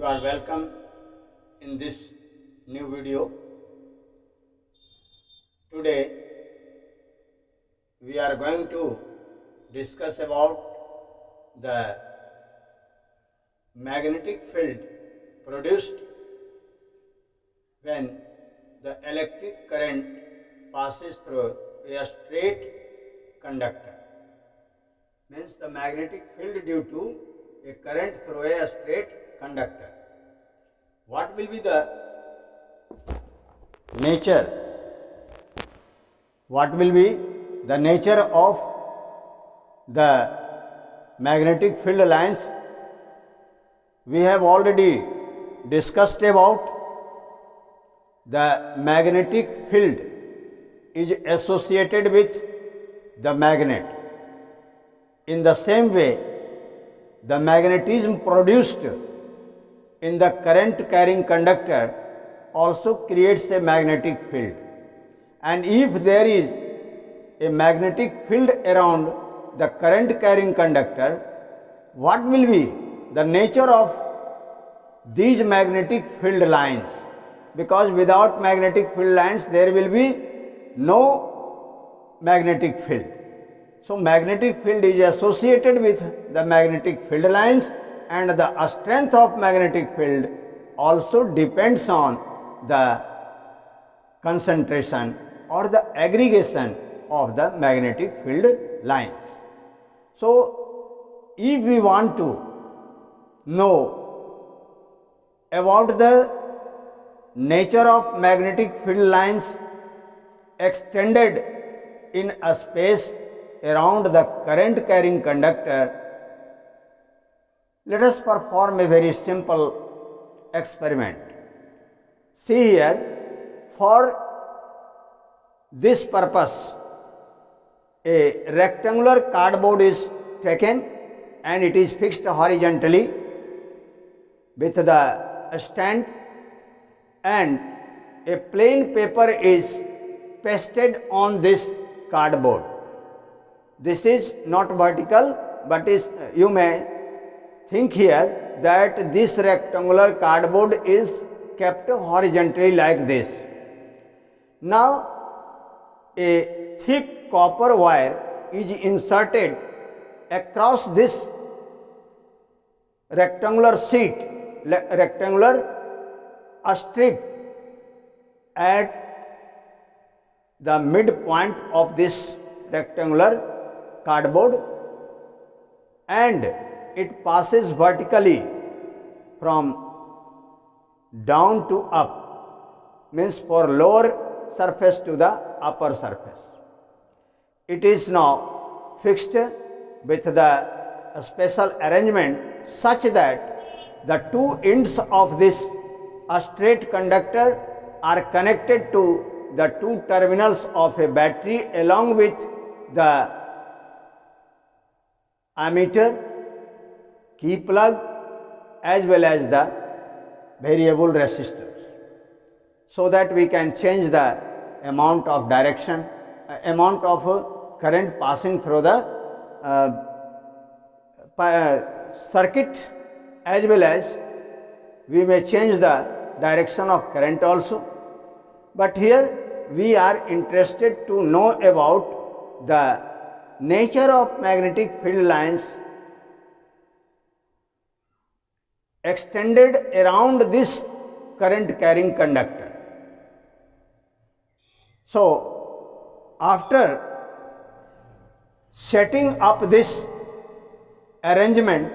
are welcome in this new video. Today we are going to discuss about the magnetic field produced when the electric current passes through a straight conductor. Means the magnetic field due to a current through a straight conductor. What will be the nature? What will be the nature of the magnetic field lines? We have already discussed about the magnetic field is associated with the magnet. In the same way, the magnetism produced in the current carrying conductor also creates a magnetic field. And if there is a magnetic field around the current carrying conductor, what will be the nature of these magnetic field lines? Because without magnetic field lines there will be no magnetic field. So magnetic field is associated with the magnetic field lines, and the strength of magnetic field also depends on the concentration or the aggregation of the magnetic field lines. So if we want to know about the nature of magnetic field lines extended in a space around the current carrying conductor, let us perform a very simple experiment. See here, for this purpose a rectangular cardboard is taken and it is fixed horizontally with the stand, and a plain paper is pasted on this cardboard. This is not vertical, but you may think here that this rectangular cardboard is kept horizontally like this. Now a thick copper wire is inserted across this rectangular sheet, rectangular strip at the midpoint of this rectangular cardboard, and it passes vertically from down to up, means for lower surface to the upper surface. It is now fixed with the special arrangement such that the two ends of this straight conductor are connected to the two terminals of a battery along with the ammeter, key plug, as well as the variable resistors, so that we can change the amount of direction, amount of current passing through the circuit, as well as we may change the direction of current also. But here we are interested to know about the nature of magnetic field lines extended around this current carrying conductor. So after setting up this arrangement,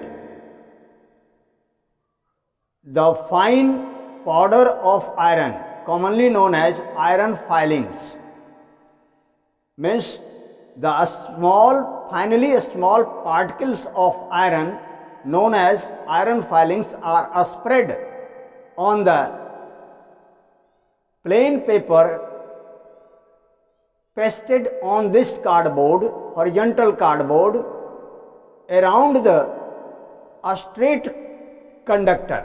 the fine powder of iron, commonly known as iron filings, means the finally small particles of iron known as iron filings are spread on the plain paper pasted on this cardboard, horizontal cardboard, around the straight conductor,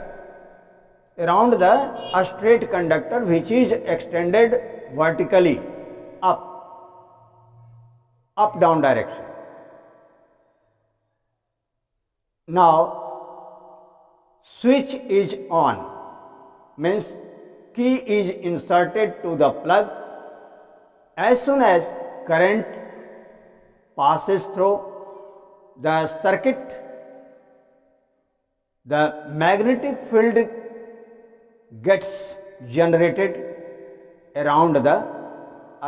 which is extended vertically up down direction. Now switch is on, means key is inserted to the plug. As soon as current passes through the circuit, the magnetic field gets generated around the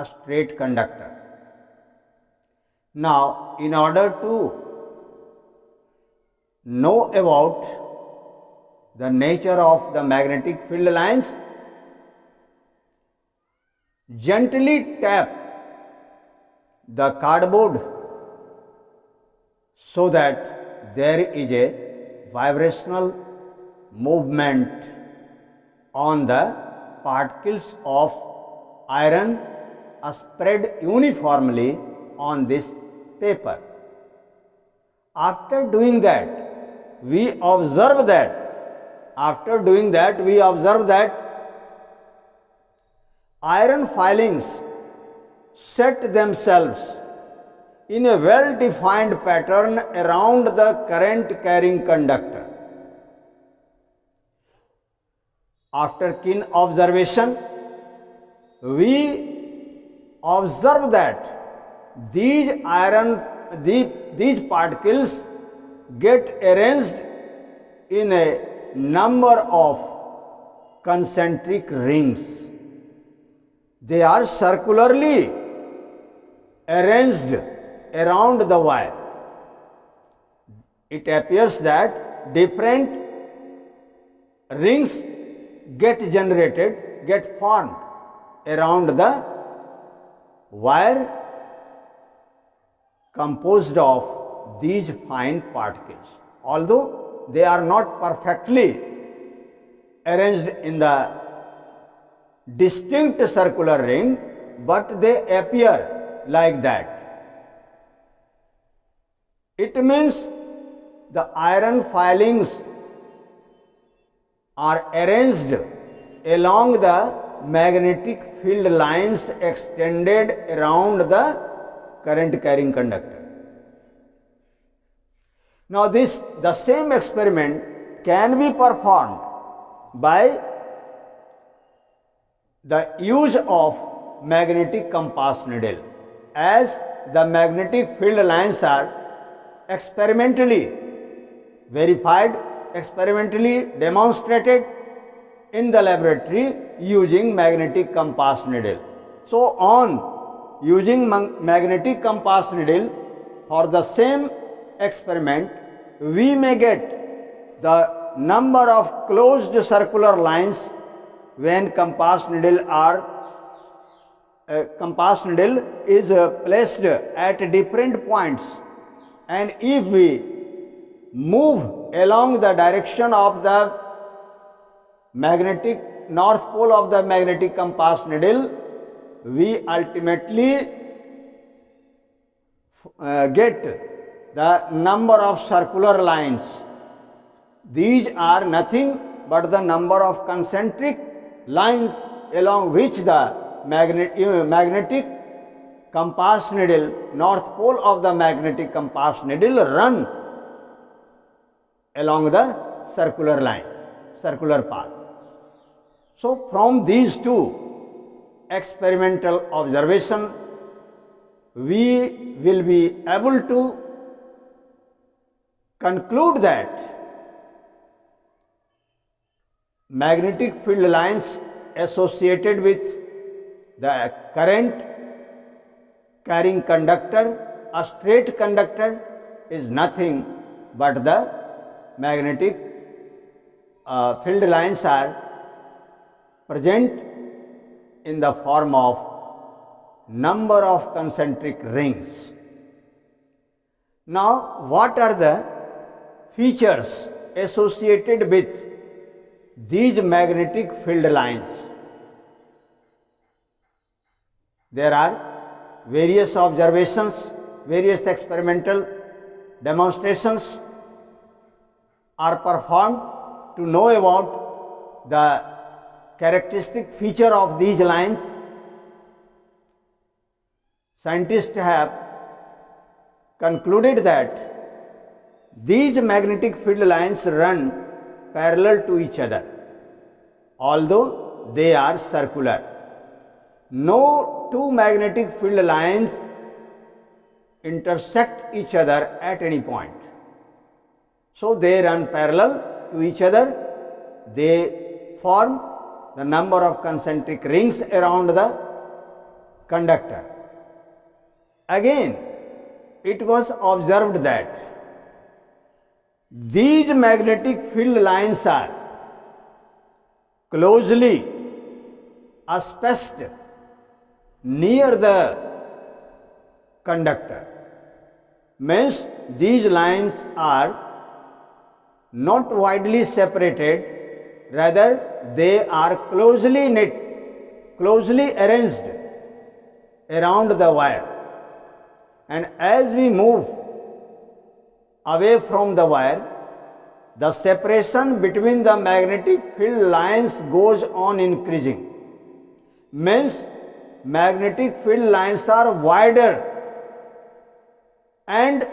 straight conductor. Now, in order to know about the nature of the magnetic field lines, gently tap the cardboard so that there is a vibrational movement on the particles of iron spread uniformly on this paper. After doing that, we observe that iron filings set themselves in a well-defined pattern around the current-carrying conductor. After keen observation, we observe that these particles get arranged in a number of concentric rings. They are circularly arranged around the wire. It appears that different rings get formed around the wire composed of these fine particles. Although they are not perfectly arranged in the distinct circular ring, but they appear like that. It means the iron filings are arranged along the magnetic field lines extended around the current carrying conductor. Now the same experiment can be performed by the use of magnetic compass needle, as the magnetic field lines are experimentally verified, experimentally demonstrated in the laboratory using magnetic compass needle. So on using magnetic compass needle for the same experiment, we may get the number of closed circular lines when compass needle is placed at different points, and if we move along the direction of the magnetic north pole of the magnetic compass needle, we ultimately get the number of circular lines. These are nothing but the number of concentric lines along which the magnetic compass needle, north pole of the magnetic compass needle, run along the circular path. So from these two experimental observation, we will be able to conclude that magnetic field lines associated with the current carrying conductor, a straight conductor, is nothing but the magnetic field lines are present in the form of number of concentric rings. Now, what are the features associated with these magnetic field lines? There are various observations, various experimental demonstrations are performed to know about the characteristic feature of these lines. Scientists have concluded that these magnetic field lines run parallel to each other, although they are circular. No two magnetic field lines intersect each other at any point. So they run parallel to each other. They form the number of concentric rings around the conductor. Again, it was observed that these magnetic field lines are closely spaced near the conductor. Means these lines are not widely separated, rather they are closely knit, closely arranged around the wire. And as we move away from the wire, the separation between the magnetic field lines goes on increasing. Means magnetic field lines are wider and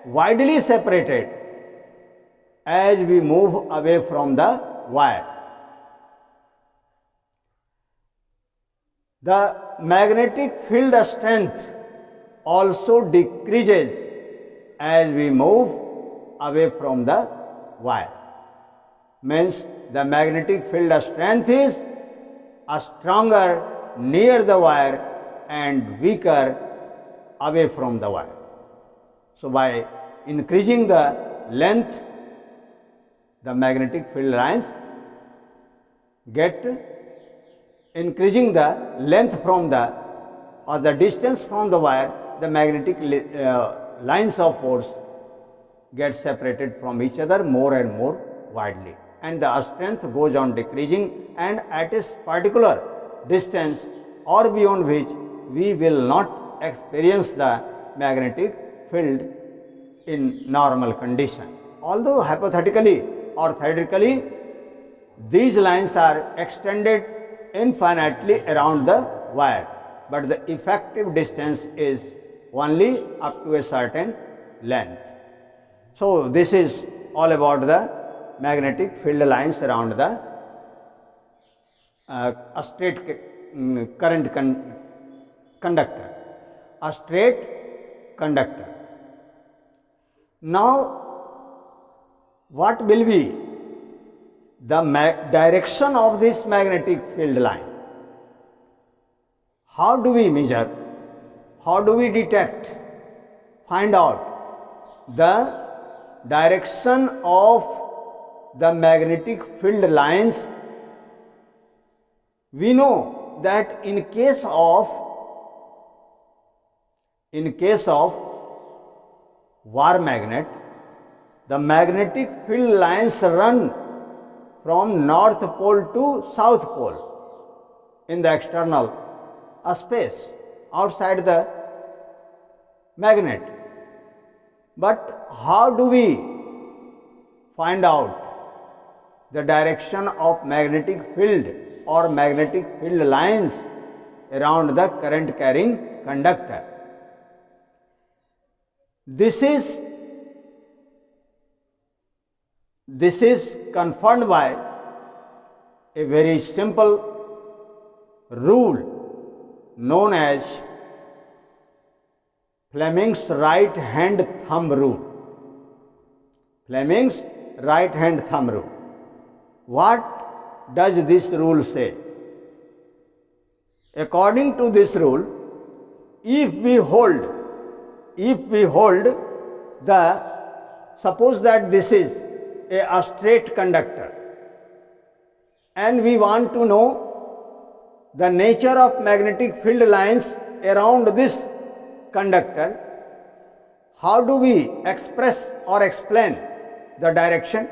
widely separated as we move away from the wire. The magnetic field strength also decreases as we move away from the wire. Means the magnetic field strength is stronger near the wire and weaker away from the wire. So by increasing the length, the magnetic field lines get increasing the length from the or the distance from the wire, the magnetic lines of force get separated from each other more and more widely, and the strength goes on decreasing, and at a particular distance or beyond which we will not experience the magnetic field in normal condition. Although hypothetically or theoretically these lines are extended infinitely around the wire, but the effective distance is only up to a certain length. So this is all about the magnetic field lines around the straight current conductor, a straight conductor. Now what will be the direction of this magnetic field line? How do we measure? How do we detect, find out the direction of the magnetic field lines? We know that in case of wire magnet, the magnetic field lines run from north pole to south pole in the external space outside the magnet. But how do we find out the direction of magnetic field or magnetic field lines around the current carrying conductor? This is confirmed by a very simple rule known as Fleming's right hand thumb rule. Fleming's right hand thumb rule. What does this rule say? According to this rule, if we hold the, suppose that this is a straight conductor and we want to know the nature of magnetic field lines around this conductor, how do we express or explain the direction?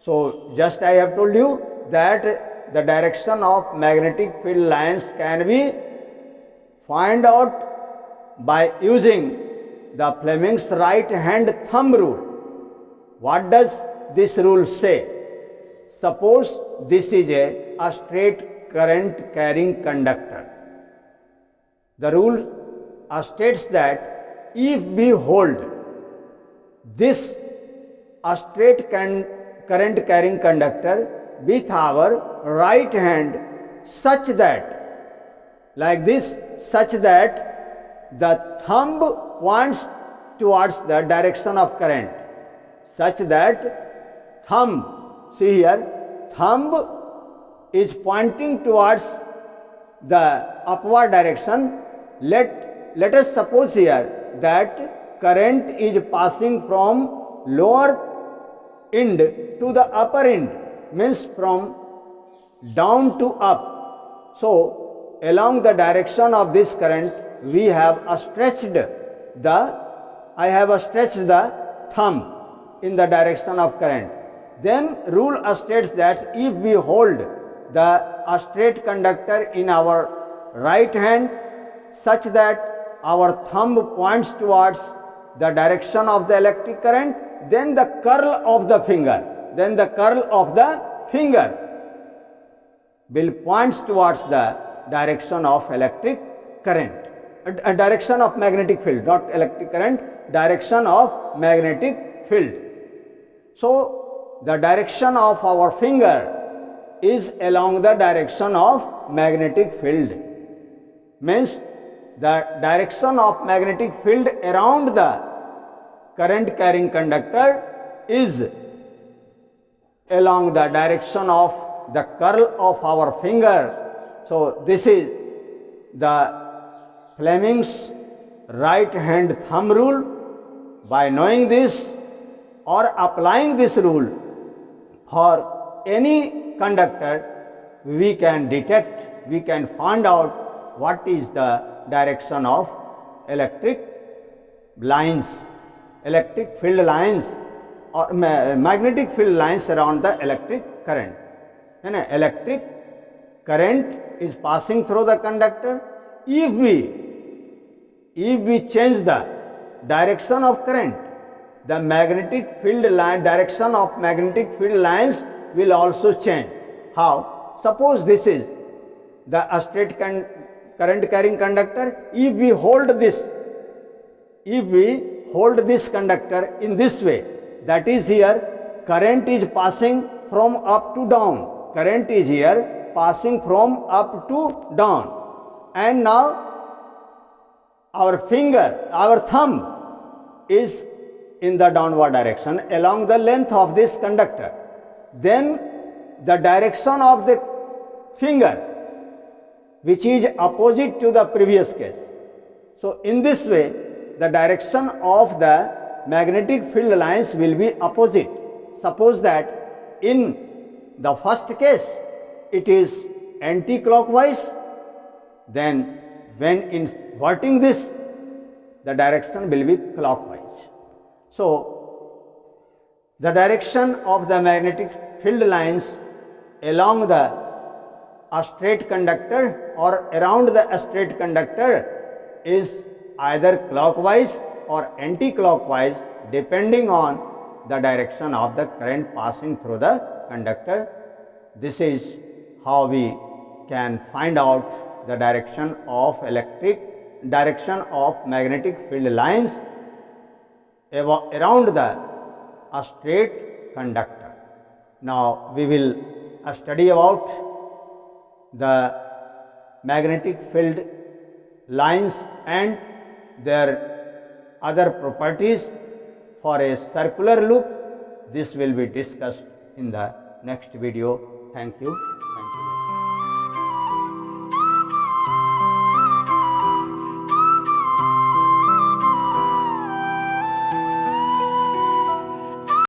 So just I have told you that the direction of magnetic field lines can be find out by using the Fleming's right hand thumb rule. What does this rule say? Suppose this is a straight current carrying conductor. The rule states that if we hold this straight current carrying conductor with our right hand such that, like this, such that the thumb points towards the direction of current, such that thumb, see here, thumb is pointing towards the upward direction. Let us suppose here that current is passing from lower end to the upper end, means from down to up. So along the direction of this current we have stretched I have stretched the thumb in the direction of current. Then rule states that if we hold a straight conductor in our right hand such that our thumb points towards the direction of the electric current, then the curl of the finger will points towards the direction of electric current, a direction of magnetic field, not electric current, direction of magnetic field. So the direction of our finger is along the direction of magnetic field, means the direction of magnetic field around the current carrying conductor is along the direction of the curl of our finger. So this is the Fleming's right hand thumb rule. By knowing this or applying this rule for any conductor, we can detect, we can find out what is the direction of electric lines, electric field lines or magnetic field lines around the electric current. And electric current is passing through the conductor. If we change the direction of current, the magnetic field line, direction of magnetic field lines will also change. How? Suppose this is the straight current carrying conductor. If we hold this conductor in this way, that is here current is passing from up to down, current is here passing from up to down, and now our thumb is in the downward direction along the length of this conductor. Then the direction of the finger, which is opposite to the previous case. So in this way, the direction of the magnetic field lines will be opposite. Suppose that in the first case it is anti-clockwise, then when inverting this, the direction will be clockwise. So the direction of the magnetic field lines along the straight conductor or around the straight conductor is either clockwise or anti-clockwise, depending on the direction of the current passing through the conductor. This is how we can find out the direction of magnetic field lines around the straight conductor. Now we will study about the magnetic field lines and their other properties for a circular loop. This will be discussed in the next video. Thank you.